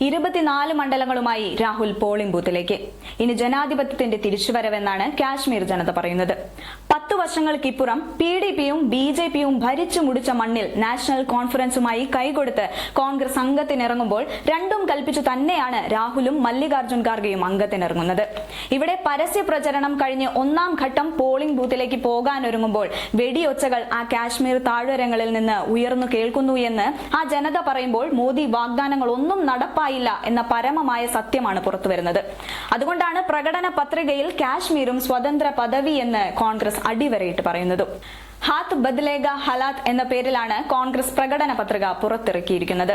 24 മണ്ഡലങ്ങളുമായി Rahul polling ബൂത്തിലേക്ക്. ഇനി ജനാധിപത്യത്തിന്റെ തിരിച്ചുവരവെന്നാണ് കാശ്മീർ ജനത പറയുന്നത്. 10 വർഷങ്ങൾക്കിപ്പുറം PDPയും BJPയും ഭരിച്ചു മുടിച്ച മണ്ണിൽ നാഷണൽ കോൺഫറൻസുമായി കൈകൊടുത്ത് കോൺഗ്രസ് അംഗത്തിനിറങ്ങുമ്പോൾ രണ്ടും കൽപ്പിച്ചു തന്നെയാണ് രാഹുലും മല്ലികാർജുൻ ഖാർഗെയും അംഗത്തിനിറങ്ങുന്നത്. ഇവിടെ പരസ്യ പ്രചരണം കഴിഞ്ഞ് 1ാം ഘട്ടം പോളിംഗ് ബൂത്തിലേക്ക് പോകാനൊരുങ്ങുമ്പോൾ വെടിയൊച്ചകൾ ആ കാശ്മീർ താഴ്വരങ്ങളിൽ നിന്ന് ഉയർന്നു കേൾക്കുന്നു എന്ന് ആ ജനത പറയുമ്പോൾ മോദി വാഗ്ദാനങ്ങൾ ഒന്നും നടപ്പായില്ല എന്ന പരമമായ സത്യമാണ് പുറത്തുവരുന്നത്. അതുകൊണ്ടാണ് പ്രകടന പത്രികയിൽ കാശ്മീരും സ്വതന്ത്ര പദവി എന്ന് കോൺഗ്രസ് അടിവരയിട്ട് പറയുന്നത്. ഹാത്ത് ബദ്ലേഗ ഹലാത്ത് എന്ന പേരിലാണ് കോൺഗ്രസ് പ്രകടന പത്രിക പുറത്തിറക്കിയിരിക്കുന്നത്.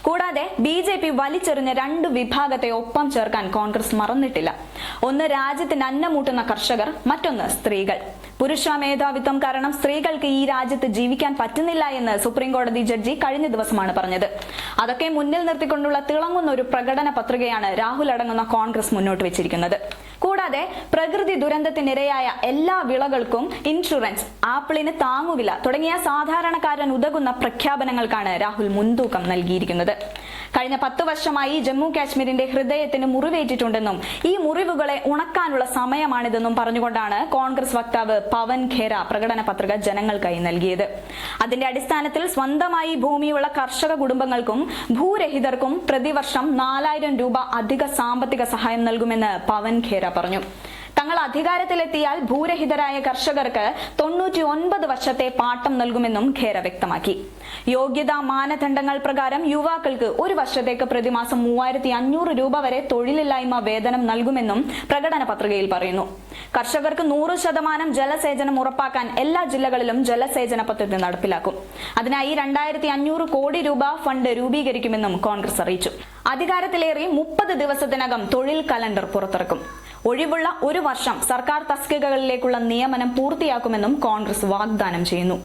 കൂടാതെ BJP വലിച്ചെറിഞ്ഞ 2 വിഭാഗത്തെ ഒപ്പം ചേർക്കാൻ കോൺഗ്രസ് മറന്നിട്ടില്ല. ഒന്ന് രാജ്യത്തിന് അന്നമൂട്ടുന്ന കർഷകർ, മറ്റൊന്ന് സ്ത്രീകൾ. പുരുഷ മേധാവിത്വം കാരണം സ്ത്രീകൾക്ക് ഈ രാജ്യത്ത് ജീവിക്കാൻ പറ്റുന്നില്ല എന്ന് സുപ്രീം കോടതി ജഡ്ജി കഴിഞ്ഞ ദിവസമാണ് പറഞ്ഞത്. അതൊക്കെ മുന്നിൽ നിർത്തിക്കൊണ്ടുള്ള തിളങ്ങുന്ന ഒരു പ്രകടന പത്രികയാണ് രാഹുൽ അടങ്ങുന്ന കോൺഗ്രസ് മുന്നോട്ട് വെച്ചിരിക്കുന്നത്. കൂടാതെ പ്രകൃതി ദുരന്തത്തിനിരയായ എല്ലാ വിളകൾക്കും ഇൻഷുറൻസ്, ആപ്പിളിന് താങ്ങുവില തുടങ്ങിയ സാധാരണക്കാരൻ ഉതകുന്ന പ്രഖ്യാപനങ്ങൾക്കാണ് രാഹുൽ മുൻതൂക്കം നൽകിയിരിക്കുന്നത്. കഴിഞ്ഞ 10 വർഷമായി ജമ്മു കാശ്മീരിന്റെ ഹൃദയത്തിന് മുറിവേറ്റിട്ടുണ്ടെന്നും ഈ മുറിവുകളെ ഉണക്കാനുള്ള സമയമാണിതെന്നും പറഞ്ഞുകൊണ്ടാണ് കോൺഗ്രസ് വക്താവ് പവൻ ഖേര പ്രകടന പത്രിക ജനങ്ങൾക്കായി നൽകിയത്. അതിന്റെ അടിസ്ഥാനത്തിൽ സ്വന്തമായി ഭൂമിയുള്ള കർഷക കുടുംബങ്ങൾക്കും ഭൂരഹിതർക്കും പ്രതിവർഷം 4000 രൂപ അധിക സാമ്പത്തിക സഹായം നൽകുമെന്ന് പവൻ ഖേര പറഞ്ഞു. തങ്ങൾ അധികാരത്തിലെത്തിയാൽ ഭൂരഹിതരായ കർഷകർക്ക് 99 വർഷത്തെ പാട്ടം നൽകുമെന്നും ഖേര വ്യക്തമാക്കി. യോഗ്യതാ മാനദണ്ഡങ്ങൾ പ്രകാരം യുവാക്കൾക്ക് ഒരു വർഷത്തേക്ക് പ്രതിമാസം 3500 രൂപ വരെ തൊഴിലില്ലായ്മ വേതനം നൽകുമെന്നും പ്രകടന പത്രികയിൽ പറയുന്നു. കർഷകർക്ക് 100% ജലസേചനം ഉറപ്പാക്കാൻ എല്ലാ ജില്ലകളിലും ജലസേചന പദ്ധതി നടപ്പിലാക്കും. അതിനായി 2500 കോടി രൂപ ഫണ്ട് രൂപീകരിക്കുമെന്നും കോൺഗ്രസ് അറിയിച്ചു. അധികാരത്തിലേറി 30 ദിവസത്തിനകം തൊഴിൽ കലണ്ടർ പുറത്തിറക്കും. ഒഴിവുള്ള ഒരു വർഷം സർക്കാർ തസ്തികകളിലേക്കുള്ള നിയമനം പൂർത്തിയാക്കുമെന്നും കോൺഗ്രസ് വാഗ്ദാനം ചെയ്യുന്നു.